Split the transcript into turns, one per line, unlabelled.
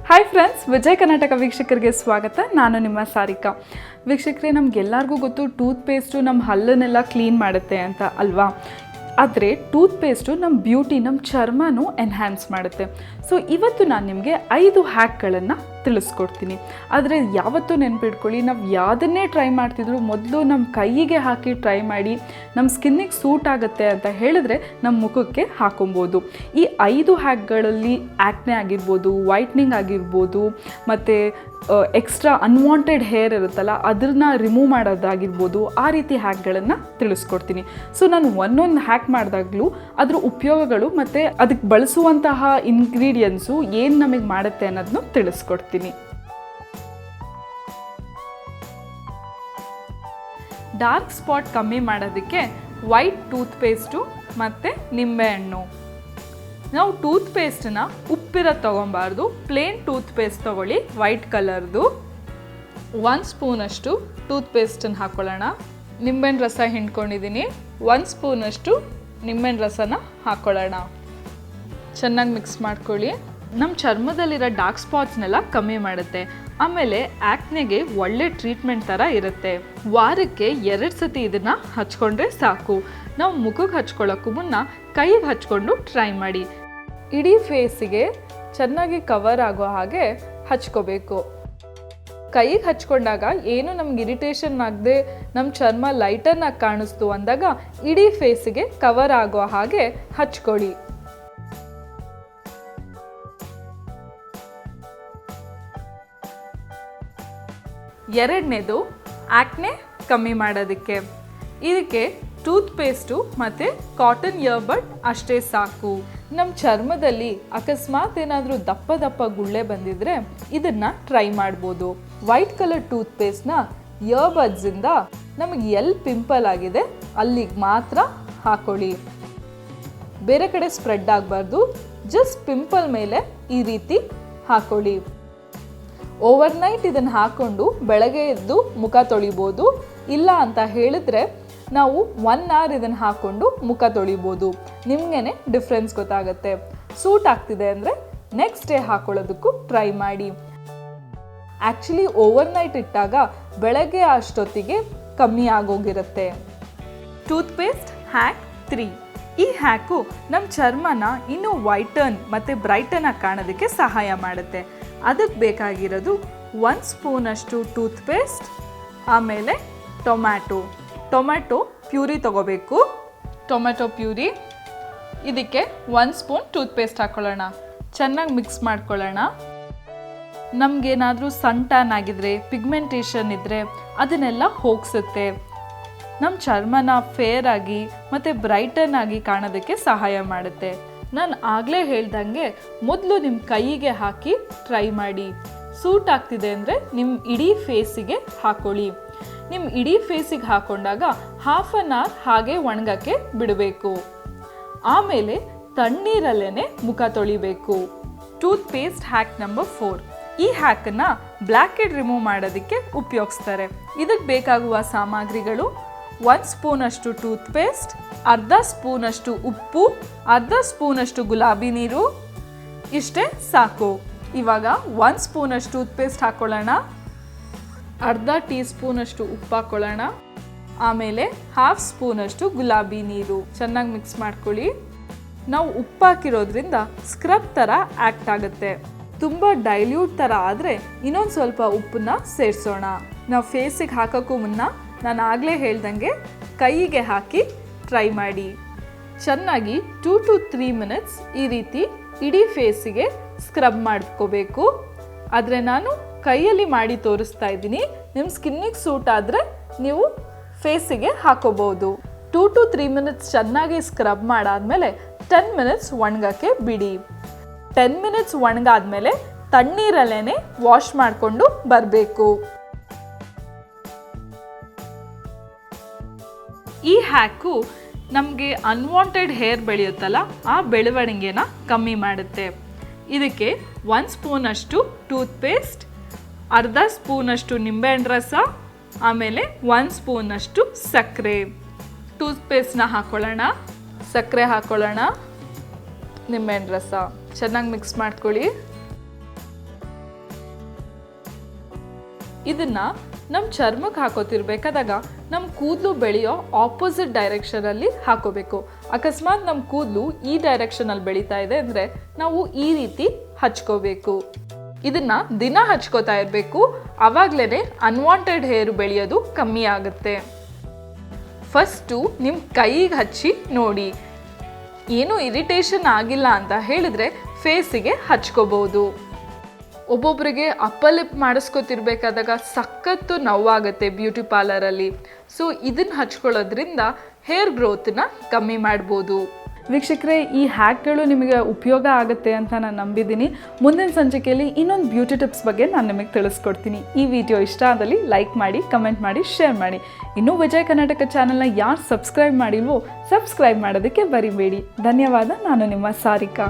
Hi friends, Vijay Karnataka ವೀಕ್ಷಕರಿಗೆ ಸ್ವಾಗತ. ನಾನು ನಿಮ್ಮ ಸಾರಿಕಾ. ವೀಕ್ಷಕರೇ, ನಮಗೆಲ್ಲರಿಗೂ ಗೊತ್ತು ಟೂತ್ಪೇಸ್ಟು ನಮ್ಮ ಹಲ್ಲನ್ನೆಲ್ಲ ಕ್ಲೀನ್ ಮಾಡುತ್ತೆ ಅಂತ ಅಲ್ವಾ. ಆದರೆ ಟೂತ್ಪೇಸ್ಟು ನಮ್ಮ ಬ್ಯೂಟಿ, ನಮ್ಮ ಚರ್ಮನೂ ಎನ್ಹ್ಯಾನ್ಸ್ ಮಾಡುತ್ತೆ. ಸೊ ಇವತ್ತು ನಾನು ನಿಮಗೆ 5 ಹ್ಯಾಕ್ಗಳನ್ನು ತಿಳಿಸ್ಕೊಡ್ತೀನಿ. ಆದರೆ ಯಾವತ್ತೂ ನೆನ್ಪಿಟ್ಕೊಳ್ಳಿ, ನಾವು ಯಾವುದನ್ನೇ ಟ್ರೈ ಮಾಡ್ತಿದ್ರು ಮೊದಲು ನಮ್ಮ ಕೈಗೆ ಹಾಕಿ ಟ್ರೈ ಮಾಡಿ ನಮ್ಮ ಸ್ಕಿನ್ನಿಗೆ ಸೂಟ್ ಆಗುತ್ತೆ ಅಂತ ಹೇಳಿದ್ರೆ ನಮ್ಮ ಮುಖಕ್ಕೆ ಹಾಕೊಬೋದು. ಈ 5 ಹ್ಯಾಕ್ಗಳಲ್ಲಿ ಆ್ಯಕ್ನೆ ಆಗಿರ್ಬೋದು, ವೈಟ್ನಿಂಗ್ ಆಗಿರ್ಬೋದು, ಮತ್ತು ಎಕ್ಸ್ಟ್ರಾ ಅನ್ವಾಂಟೆಡ್ ಹೇರ್ ಇರುತ್ತಲ್ಲ ಅದನ್ನ ರಿಮೂವ್ ಮಾಡೋದಾಗಿರ್ಬೋದು, ಆ ರೀತಿ ಹ್ಯಾಕ್ಗಳನ್ನು ತಿಳಿಸ್ಕೊಡ್ತೀನಿ. ಸೊ ನಾನು ಒಂದೊಂದು ಹ್ಯಾಕ್ ಮಾಡಿದಾಗಲೂ ಅದ್ರ ಉಪಯೋಗಗಳು ಮತ್ತು ಅದಕ್ಕೆ ಬಳಸುವಂತಹ ಇಂಗ್ರೀಡಿಯೆಂಟ್ಸು ಏನು ನಮಗೆ ಮಾಡುತ್ತೆ ಅನ್ನೋದನ್ನು ತಿಳಿಸ್ಕೊಡ್ತೀನಿ. ಡಾರ್ಕ್ ಸ್ಪಾಟ್ ಕಮ್ಮಿ ಮಾಡೋದಕ್ಕೆ ವೈಟ್ ಟೂತ್ಪೇಸ್ಟು ಮತ್ತು ನಿಂಬೆಹಣ್ಣು. ನಾವು ಟೂತ್ಪೇಸ್ಟನ್ನ ಉಪ್ಪಿರೋದು ತೊಗೊಬಾರ್ದು, ಪ್ಲೇನ್ ಟೂತ್ಪೇಸ್ಟ್ ತೊಗೊಳ್ಳಿ ವೈಟ್ ಕಲರ್ದು. 1 ಸ್ಪೂನಷ್ಟು ಟೂತ್ಪೇಸ್ಟನ್ನು ಹಾಕ್ಕೊಳ್ಳೋಣ. ನಿಂಬೆಹಣ್ಣು ರಸ ಹಿಂಡ್ಕೊಂಡಿದ್ದೀನಿ, 1 ಸ್ಪೂನಷ್ಟು ನಿಂಬೆಹಣ್ಣು ರಸನ ಹಾಕ್ಕೊಳ್ಳೋಣ. ಚೆನ್ನಾಗಿ ಮಿಕ್ಸ್ ಮಾಡ್ಕೊಳ್ಳಿ. ನಮ್ಮ ಚರ್ಮದಲ್ಲಿರೋ ಡಾರ್ಕ್ ಸ್ಪಾಟ್ಸ್ನೆಲ್ಲ ಕಮ್ಮಿ ಮಾಡುತ್ತೆ. ಆಮೇಲೆ ಆ್ಯಕ್ನೆಗೆ ಒಳ್ಳೆ ಟ್ರೀಟ್ಮೆಂಟ್ ಥರ ಇರುತ್ತೆ. ವಾರಕ್ಕೆ 2 ಸತಿ ಇದನ್ನು ಹಚ್ಕೊಂಡ್ರೆ ಸಾಕು. ನಾವು ಮುಖಕ್ಕೆ ಹಚ್ಕೊಳ್ಳೋಕ್ಕೂ ಮುನ್ನ ಕೈಗೆ ಹಚ್ಕೊಂಡು ಟ್ರೈ ಮಾಡಿ. ಇಡೀ ಫೇಸಿಗೆ ಚೆನ್ನಾಗಿ ಕವರ್ ಆಗೋ ಹಾಗೆ ಹಚ್ಕೋಬೇಕು. ಕೈಗೆ ಹಚ್ಕೊಂಡಾಗ ಏನು ನಮ್ಗೆ ಇರಿಟೇಷನ್ ಆಗದೆ ನಮ್ಮ ಚರ್ಮ ಲೈಟನ್ನಾಗಿ ಕಾಣಿಸ್ತು ಅಂದಾಗ ಇಡೀ ಫೇಸಿಗೆ ಕವರ್ ಆಗೋ ಹಾಗೆ ಹಚ್ಕೊಳ್ಳಿ. ಎರಡನೇದು ಆ್ಯಕ್ನೆ ಕಮ್ಮಿ ಮಾಡೋದಕ್ಕೆ. ಇದಕ್ಕೆ ಟೂತ್ಪೇಸ್ಟು ಮತ್ತು ಕಾಟನ್ ಇಯರ್ಬಡ್ ಅಷ್ಟೇ ಸಾಕು. ನಮ್ಮ ಚರ್ಮದಲ್ಲಿ ಅಕಸ್ಮಾತ್ ಏನಾದರೂ ದಪ್ಪ ದಪ್ಪ ಗುಳ್ಳೆ ಬಂದಿದ್ರೆ ಇದನ್ನು ಟ್ರೈ ಮಾಡ್ಬೋದು. ವೈಟ್ ಕಲರ್ ಟೂತ್ಪೇಸ್ಟ್ನ ಇಯರ್ಬಡ್ಸಿಂದ ನಮಗೆ ಎಲ್ಲಿ ಪಿಂಪಲ್ ಆಗಿದೆ ಅಲ್ಲಿಗೆ ಮಾತ್ರ ಹಾಕೊಳ್ಳಿ. ಬೇರೆ ಕಡೆ ಸ್ಪ್ರೆಡ್ ಆಗಬಾರ್ದು, ಜಸ್ಟ್ ಪಿಂಪಲ್ ಮೇಲೆ ಈ ರೀತಿ ಹಾಕೊಳ್ಳಿ. ಓವರ್ನೈಟ್ ಇದನ್ನು ಹಾಕ್ಕೊಂಡು ಬೆಳಗ್ಗೆ ಎದ್ದು ಮುಖ ತೊಳಿಬೋದು. ಇಲ್ಲ ಅಂತ ಹೇಳಿದ್ರೆ ನಾವು 1 ಅವರ್ ಇದನ್ನು ಹಾಕ್ಕೊಂಡು ಮುಖ ತೊಳಿಬೋದು. ನಿಮಗೇನೆ ಡಿಫ್ರೆನ್ಸ್ ಗೊತ್ತಾಗುತ್ತೆ. ಸೂಟ್ ಆಗ್ತಿದೆ ಅಂದರೆ ನೆಕ್ಸ್ಟ್ ಡೇ ಹಾಕೊಳ್ಳೋದಕ್ಕೂ ಟ್ರೈ ಮಾಡಿ. ಆ್ಯಕ್ಚುಲಿ ಓವರ್ನೈಟ್ ಇಟ್ಟಾಗ ಬೆಳಗ್ಗೆ ಅಷ್ಟೊತ್ತಿಗೆ ಕಮ್ಮಿ ಆಗೋಗಿರುತ್ತೆ. Toothpaste hack 3. ಈ ಹ್ಯಾಕು ನಮ್ಮ ಚರ್ಮನ ಇನ್ನೂ ವೈಟನ್ ಮತ್ತು ಬ್ರೈಟನ್ ಆಗಿ ಕಾಣೋದಕ್ಕೆ ಸಹಾಯ ಮಾಡುತ್ತೆ. ಅದಕ್ಕೆ ಬೇಕಾಗಿರೋದು 1 ಸ್ಪೂನಷ್ಟು ಟೂತ್ಪೇಸ್ಟ್, ಆಮೇಲೆ ಟೊಮ್ಯಾಟೊ ಪ್ಯೂರಿ ತೊಗೋಬೇಕು. ಟೊಮ್ಯಾಟೊ ಪ್ಯೂರಿ, ಇದಕ್ಕೆ 1 ಸ್ಪೂನ್ ಟೂತ್ಪೇಸ್ಟ್ ಹಾಕ್ಕೊಳ್ಳೋಣ. ಚೆನ್ನಾಗಿ ಮಿಕ್ಸ್ ಮಾಡ್ಕೊಳ್ಳೋಣ. ನಮಗೇನಾದರೂ ಸನ್ ಟ್ಯಾನ್ ಆಗಿದ್ರೆ, ಪಿಗ್ಮೆಂಟೇಷನ್ ಇದ್ದರೆ ಅದನ್ನೆಲ್ಲ ಹೋಗಿಸುತ್ತೆ. ನಮ್ಮ ಚರ್ಮನ ಫೇರ್ ಆಗಿ ಮತ್ತು ಬ್ರೈಟನ್ ಆಗಿ ಕಾಣೋದಕ್ಕೆ ಸಹಾಯ ಮಾಡುತ್ತೆ. ನಾನು ಆಗಲೇ ಹೇಳ್ದಂಗೆ ಮೊದಲು ನಿಮ್ಮ ಕೈಗೆ ಹಾಕಿ ಟ್ರೈ ಮಾಡಿ. ಸೂಟ್ ಆಗ್ತಿದೆ ಅಂದರೆ ನಿಮ್ಮ ಇಡೀ ಫೇಸಿಗೆ ಹಾಕೊಳ್ಳಿ. ನಿಮ್ಮ ಇಡೀ ಫೇಸಿಗೆ ಹಾಕೊಂಡಾಗ 1/2 ಅವರ್ ಹಾಗೆ ಒಣಗಕ್ಕೆ ಬಿಡಬೇಕು. ಆಮೇಲೆ ತಣ್ಣೀರಲ್ಲೇ ಮುಖ ತೊಳಿಬೇಕು. Toothpaste hack number 4. ಈ ಹ್ಯಾಕನ್ನು ಬ್ಲ್ಯಾಕ್ ಹೆಡ್ ರಿಮೂವ್ ಮಾಡೋದಕ್ಕೆ ಉಪಯೋಗಿಸ್ತಾರೆ. ಇದಕ್ಕೆ ಬೇಕಾಗುವ ಸಾಮಗ್ರಿಗಳು: 1 ಸ್ಪೂನಷ್ಟು ಟೂತ್ಪೇಸ್ಟ್, ಅರ್ಧ ಸ್ಪೂನಷ್ಟು ಉಪ್ಪು, ಅರ್ಧ ಸ್ಪೂನಷ್ಟು ಗುಲಾಬಿ ನೀರು. ಇಷ್ಟೇ ಸಾಕು. ಇವಾಗ 1 ಸ್ಪೂನಷ್ಟು ಟೂತ್ಪೇಸ್ಟ್ ಹಾಕ್ಕೊಳ್ಳೋಣ, ಅರ್ಧ ಟೀ ಸ್ಪೂನಷ್ಟು ಉಪ್ಪು ಹಾಕ್ಕೊಳ್ಳೋಣ, ಆಮೇಲೆ 1/2 ಸ್ಪೂನಷ್ಟು ಗುಲಾಬಿ ನೀರು. ಚೆನ್ನಾಗಿ ಮಿಕ್ಸ್ ಮಾಡ್ಕೊಳ್ಳಿ. ನಾವು ಉಪ್ಪು ಹಾಕಿರೋದ್ರಿಂದ ಸ್ಕ್ರಬ್ ಥರ ಆ್ಯಕ್ಟ್ ಆಗುತ್ತೆ. ತುಂಬ ಡೈಲ್ಯೂಟ್ ಥರ ಆದರೆ ಇನ್ನೊಂದು ಸ್ವಲ್ಪ ಉಪ್ಪನ್ನ ಸೇರಿಸೋಣ. ನಾವು ಫೇಸಿಗೆ ಹಾಕೋಕ್ಕೂ ಮುನ್ನ ನಾನು ಆಗಲೇ ಹೇಳ್ದಂಗೆ ಕೈಗೆ ಹಾಕಿ ಟ್ರೈ ಮಾಡಿ. ಚೆನ್ನಾಗಿ 2 to 3 ಮಿನಿಟ್ಸ್ ಈ ರೀತಿ ಇಡೀ ಫೇಸಿಗೆ ಸ್ಕ್ರಬ್ ಮಾಡ್ಕೋಬೇಕು. ಆದರೆ ನಾನು ಕೈಯಲ್ಲಿ ಮಾಡಿ ತೋರಿಸ್ತಾ ಇದ್ದೀನಿ. ನಿಮ್ಮ ಸ್ಕಿನ್ನಿಗೆ ಸೂಟ್ ಆದರೆ ನೀವು ಫೇಸಿಗೆ ಹಾಕೋಬಹುದು. 2 to 3 ಮಿನಿಟ್ಸ್ ಚೆನ್ನಾಗಿ ಸ್ಕ್ರಬ್ ಮಾಡಾದ್ಮೇಲೆ 10 ಮಿನಿಟ್ಸ್ ಒಣಗಕ್ಕೆ ಬಿಡಿ. 10 ಮಿನಿಟ್ಸ್ ಒಣಗಾದ್ಮೇಲೆ ತಣ್ಣೀರಲ್ಲೇ ವಾಶ್ ಮಾಡಿಕೊಂಡು ಬರಬೇಕು. ಈ ಹ್ಯಾಕು ನಮಗೆ ಅನ್ವಾಂಟೆಡ್ ಹೇರ್ ಬೆಳೆಯುತ್ತಲ್ಲ, ಆ ಬೆಳವಣಿಗೆನ ಕಮ್ಮಿ ಮಾಡುತ್ತೆ. ಇದಕ್ಕೆ 1 ಸ್ಪೂನಷ್ಟು ಟೂತ್ಪೇಸ್ಟ್, ಅರ್ಧ ಸ್ಪೂನಷ್ಟು ನಿಂಬೆಹಣ್ಣು ರಸ, ಆಮೇಲೆ 1 ಸ್ಪೂನಷ್ಟು ಸಕ್ಕರೆ. ಟೂತ್ಪೇಸ್ಟ್ನ ಹಾಕ್ಕೊಳ್ಳೋಣ, ಸಕ್ಕರೆ ಹಾಕ್ಕೊಳ್ಳೋಣ, ನಿಂಬೆಹಣ್ಣು ರಸ ಚೆನ್ನಾಗಿ ಮಿಕ್ಸ್ ಮಾಡ್ಕೊಳ್ಳಿ. ಇದನ್ನು ನಮ್ಮ ಚರ್ಮಕ್ಕೆ ಹಾಕೋತಿರ್ಬೇಕಾದಾಗ ನಮ್ಮ ಕೂದಲು ಬೆಳೆಯೋ ಆಪೋಸಿಟ್ ಡೈರೆಕ್ಷನಲ್ಲಿ ಹಾಕೋಬೇಕು. ಅಕಸ್ಮಾತ್ ನಮ್ಮ ಕೂದಲು ಈ ಡೈರೆಕ್ಷನಲ್ಲಿ ಬೆಳೀತಾ ಇದೆ ಅಂದರೆ ನಾವು ಈ ರೀತಿ ಹಚ್ಕೋಬೇಕು. ಇದನ್ನು ದಿನ ಹಚ್ಕೋತಾ ಇರಬೇಕು, ಆವಾಗಲೇ ಅನ್ವಾಂಟೆಡ್ ಹೇರ್ ಬೆಳೆಯೋದು ಕಮ್ಮಿ ಆಗುತ್ತೆ. ಫಸ್ಟು ನಿಮ್ಮ ಕೈಗೆ ಹಚ್ಚಿ ನೋಡಿ, ಏನೂ ಇರಿಟೇಷನ್ ಆಗಿಲ್ಲ ಅಂತ ಹೇಳಿದರೆ ಫೇಸಿಗೆ ಹಚ್ಕೋಬೋದು. ಒಬ್ಬೊಬ್ಬರಿಗೆ ಅಪ್ಪರ್ ಲಿಪ್ ಮಾಡಿಸ್ಕೊತಿರ್ಬೇಕಾದಾಗ ಸಖತ್ತು ನೋವಾಗುತ್ತೆ ಬ್ಯೂಟಿ ಪಾರ್ಲರಲ್ಲಿ. ಸೊ ಇದನ್ನು ಹಚ್ಕೊಳ್ಳೋದ್ರಿಂದ ಹೇರ್ ಗ್ರೋತನ್ನ ಕಮ್ಮಿ ಮಾಡ್ಬೋದು. ವೀಕ್ಷಕರೇ, ಈ ಹ್ಯಾಕ್ಗಳು ನಿಮಗೆ ಉಪಯೋಗ ಆಗುತ್ತೆ ಅಂತ ನಾನು ನಂಬಿದ್ದೀನಿ. ಮುಂದಿನ ಸಂಚಿಕೆಯಲ್ಲಿ ಇನ್ನೊಂದು ಬ್ಯೂಟಿ ಟಿಪ್ಸ್ ಬಗ್ಗೆ ನಾನು ನಿಮಗೆ ತಿಳಿಸ್ಕೊಡ್ತೀನಿ. ಈ ವಿಡಿಯೋ ಇಷ್ಟ ಆದಲ್ಲಿ ಲೈಕ್ ಮಾಡಿ, ಕಮೆಂಟ್ ಮಾಡಿ, ಶೇರ್ ಮಾಡಿ. ಇನ್ನೂ ವಿಜಯ್ ಕರ್ನಾಟಕ ಚಾನಲ್ನ ಯಾರು ಸಬ್ಸ್ಕ್ರೈಬ್ ಮಾಡಿಲ್ವೋ ಸಬ್ಸ್ಕ್ರೈಬ್ ಮಾಡೋದಕ್ಕೆ ಬರಿಬೇಡಿ. ಧನ್ಯವಾದ. ನಾನು ನಿಮ್ಮ ಸಾರಿಕಾ.